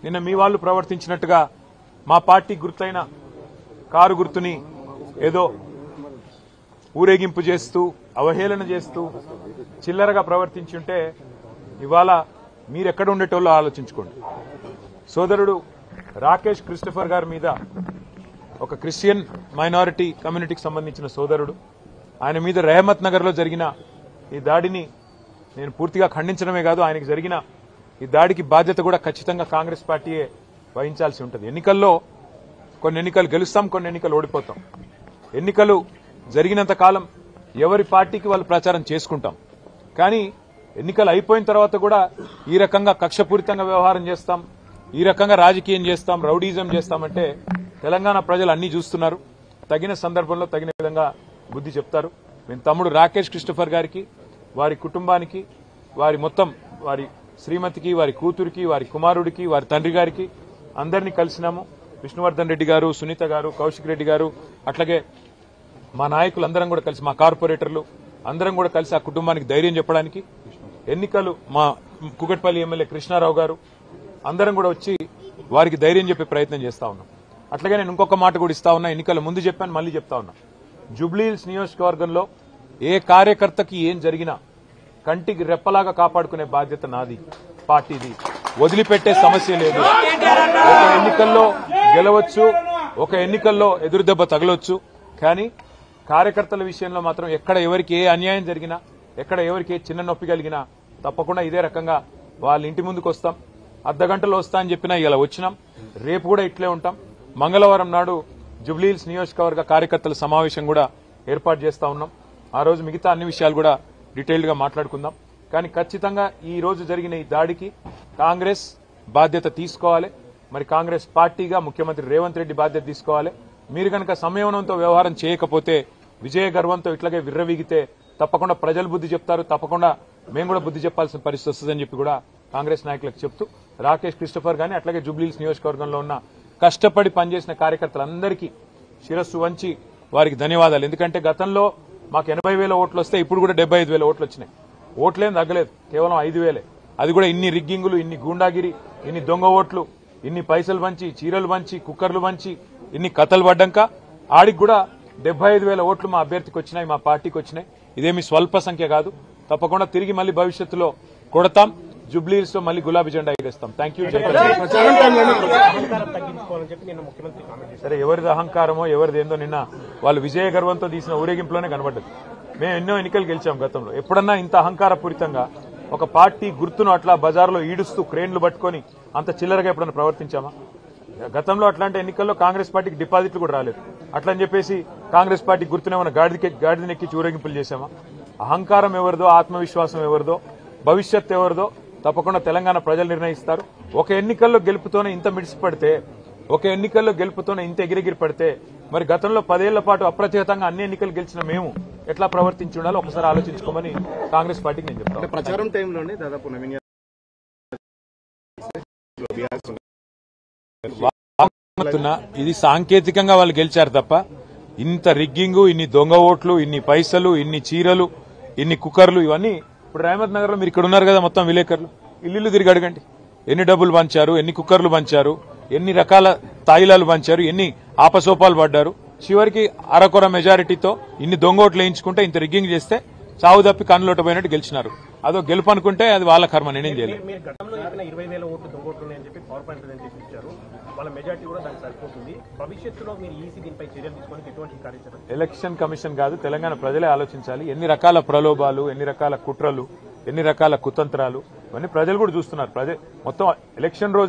నిన్న మీ వాళ్ళు ప్రవర్తించినట్టుగా మా పార్టీ గుర్తైన కారు గుర్తుని ఏదో ఊరేగింపు చేస్తూ అవహేళన చేస్తూ చిల్లరగా ప్రవర్తించుంటే ఇవాళ మీరెక్కడ ఉండేటోళ్ళో ఆలోచించుకోండి. సోదరుడు రాకేష్ క్రిస్టఫర్ గారి మీద ఒక క్రిస్టియన్ మైనారిటీ కమ్యూనిటీకి సంబంధించిన సోదరుడు, ఆయన మీద రెహమత్ నగర్ లో జరిగిన ఈ దాడిని నేను పూర్తిగా ఖండించడమే కాదు, ఆయనకు జరిగిన ఈ దాడికి బాధ్యత కూడా ఖచ్చితంగా కాంగ్రెస్ పార్టీయే వహించాల్సి ఉంటుంది. ఎన్నికల్లో కొన్ని ఎన్నికలు గెలుస్తాం, కొన్ని ఎన్నికలు ఓడిపోతాం. ఎన్నికలు జరిగినంత కాలం ఎవరి పార్టీకి వాళ్ళు ప్రచారం చేసుకుంటాం. కానీ ఎన్నికలు అయిపోయిన తర్వాత కూడా ఈ రకంగా కక్షపూరితంగా వ్యవహారం చేస్తాం, ఈ రకంగా రాజకీయం చేస్తాం, రౌడీజం చేస్తామంటే తెలంగాణ ప్రజలు అన్ని చూస్తున్నారు. తగిన సందర్భంలో తగిన విధంగా బుద్ధి చెప్తారు. మేము తమ్ముడు రాకేష్ క్రిస్టఫర్ గారికి, వారి కుటుంబానికి, వారి శ్రీమతికి, వారి కూతురికి, వారి కుమారుడికి, వారి తండ్రి గారికి అందరినీ కలిసినాము. విష్ణువర్ధన్ రెడ్డి గారు, సునీత గారు, కౌశిక్ రెడ్డి గారు, అట్లాగే మా నాయకులందరం కూడా కలిసి, మా కార్పొరేటర్లు అందరం కూడా కలిసి ఆ కుటుంబానికి ధైర్యం చెప్పడానికి, ఎన్నికలు మా కుకట్పల్లి ఎమ్మెల్యే కృష్ణారావు గారు అందరం కూడా వచ్చి వారికి ధైర్యం చెప్పే ప్రయత్నం చేస్తా ఉన్నాం. అట్లాగే నేను ఇంకొక మాట కూడా ఇస్తా ఉన్నా, ఎన్నికల ముందు చెప్పాను, మళ్ళీ చెప్తా ఉన్నా. జూబ్లీహిల్స్ నియోజకవర్గంలో ఏ కార్యకర్తకి ఏం జరిగినా కంటికి రెప్పలాగా కాపాడుకునే బాధ్యత నాది, పార్టీది. వదిలిపెట్టే సమస్య లేదు. ఒక ఎన్నికల్లో గెలవచ్చు, ఒక ఎన్నికల్లో ఎదురుదెబ్బ తగలొచ్చు, కానీ కార్యకర్తల విషయంలో మాత్రం ఎక్కడ ఎవరికి ఏ అన్యాయం జరిగినా, ఎక్కడ ఎవరికి ఏ చిన్న నొప్పి కలిగినా తప్పకుండా ఇదే రకంగా వాళ్ళ ఇంటి ముందుకు వస్తాం. అర్ధగంటలో వస్తా అని చెప్పినా ఇలా వచ్చినాం. రేపు కూడా ఇట్లే ఉంటాం. మంగళవారం నాడు జూబ్లీహిల్స్ నియోజకవర్గ కార్యకర్తల సమావేశం కూడా ఏర్పాటు చేస్తా ఉన్నాం. ఆ రోజు మిగతా అన్ని విషయాలు కూడా డీటెయిల్డ్ గా మాట్లాడుకుందాం. కానీ ఖచ్చితంగా ఈ రోజు జరిగిన ఈ దాడికి కాంగ్రెస్ బాధ్యత తీసుకోవాలి. మరి కాంగ్రెస్ పార్టీగా ముఖ్యమంత్రి రేవంత్ రెడ్డి బాధ్యత తీసుకోవాలి. మీరు కనుక సంయమనంతో వ్యవహారం చేయకపోతే, విజయ గర్వంతో ఇట్లాగే విర్రవీగితే తప్పకుండా ప్రజలు బుద్ధి చెప్తారు, తప్పకుండా మేము కూడా బుద్ధి చెప్పాల్సిన పరిస్థితి వస్తుందని చెప్పి కూడా కాంగ్రెస్ నాయకులకు చెప్తూ, రాకేష్ క్రిస్టఫర్ గాని అట్లాగే జూబ్లీహిల్స్ నియోజకవర్గంలో ఉన్న కష్టపడి పనిచేసిన కార్యకర్తలందరికీ శిరస్సు వంచి వారికి ధన్యవాదాలు. ఎందుకంటే గతంలో మాకు 80,000 ఓట్లు వస్తే ఇప్పుడు కూడా 75,000 ఓట్లు వచ్చినాయి. ఓట్లేం తగ్గలేదు, కేవలం 5,000. అది కూడా ఇన్ని రిగ్గింగులు, ఇన్ని గూండాగిరి, ఇన్ని దొంగ ఓట్లు, ఇన్ని పైసలు పంచి, చీరలు పంచి, కుక్కర్లు పంచి, ఇన్ని కథలు పడ్డాక ఆడికి కూడా 75,000 ఓట్లు మా అభ్యర్థికి వచ్చినాయి, మా పార్టీకి వచ్చినాయి. ఇదేమి స్వల్ప సంఖ్య కాదు. తప్పకుండా తిరిగి మళ్ళీ భవిష్యత్తులో కొడతాం. జూబ్లీహిల్స్ లో మళ్ళీ గులాబీ జెండా ఎగరేస్తాం. Thank you. సరే, ఎవరిది అహంకారమో ఎవరిది ఏందో నిన్న వాళ్ళు విజయ గర్వంతో తీసిన ఊరేగింపులోనే కనబడ్డది. మేము ఎన్నో ఎన్నికలు గెలిచాం గతంలో. ఎప్పుడన్నా ఇంత అహంకారపూరితంగా ఒక పార్టీ గుర్తును అట్లా బజార్లో ఈడుస్తూ క్రేన్లు పట్టుకొని అంత చిల్లరగా ఎప్పుడన్నా ప్రవర్తించామా? గతంలో అట్లాంటి ఎన్నికల్లో కాంగ్రెస్ పార్టీకి డిపాజిట్లు కూడా రాలేదు. అట్లని చెప్పేసి కాంగ్రెస్ పార్టీ గుర్తునేమన్నా గాడిదనెక్కి ఊరేగింపులు చేశామా? అహంకారం ఎవరిదో, ఆత్మవిశ్వాసం ఎవరిదో, భవిష్యత్ ఎవరిదో తప్పకుండా తెలంగాణ ప్రజలు నిర్ణయిస్తారు. ఒక ఎన్నికల్లో గెలుపుతోనే ఇంత మిడిసిపడితే, ఒక ఎన్నికల్లో గెలుపుతోనే ఇంత ఎగిరెగిరి పడితే, మరి గతంలో 10 ఏళ్ల పాటు అప్రతిహతంగా అన్ని ఎన్నికలు గెలిచిన మేము ఎట్లా ప్రవర్తించి ఉండాలో ఒకసారి ఆలోచించుకోమని కాంగ్రెస్ పార్టీకి నేను చెప్తాను. ప్రచారం టైంలోనే దాదాపు ఇది సాంకేతికంగా వాళ్ళు గెలిచారు తప్ప ఇంత రిగ్గింగు, ఇన్ని దొంగ ఓట్లు, ఇన్ని పైసలు, ఇన్ని చీరలు, ఇన్ని కుక్కర్లు, ఇవన్నీ ఇప్పుడు రెహమత్ నగర్ లో మీరు ఇక్కడ ఉన్నారు కదా, మొత్తం విలేకరులు ఇల్లు తిరిగి అడగండి. ఎన్ని డబ్బులు పంచారు, ఎన్ని కుక్కర్లు పంచారు, ఎన్ని రకాల తాయిలాలు పంచారు, ఎన్ని ఆపసోపాలు పడ్డారు. చివరికి అరకొర మెజారిటీతో ఇన్ని దొంగోట్లు వేయించుకుంటే, ఇంత రిగ్గింగ్ చేస్తే చావు తప్పి కన్నులోట పోయినట్టు గెలిచినారు. అదో గెలుపు అనుకుంటే అది వాళ్ళ కర్మ, నేనేం చేయలేదు. ఎలక్షన్ కమిషన్ కాదు, తెలంగాణ ప్రజలే ఆలోచించాలి. ఎన్ని రకాల ప్రలోభాలు, ఎన్ని రకాల కుట్రలు, ఎన్ని రకాల కుతంత్రాలు, ఇవన్నీ ప్రజలు కూడా చూస్తున్నారు. మొత్తం ఎలక్షన్ రోజు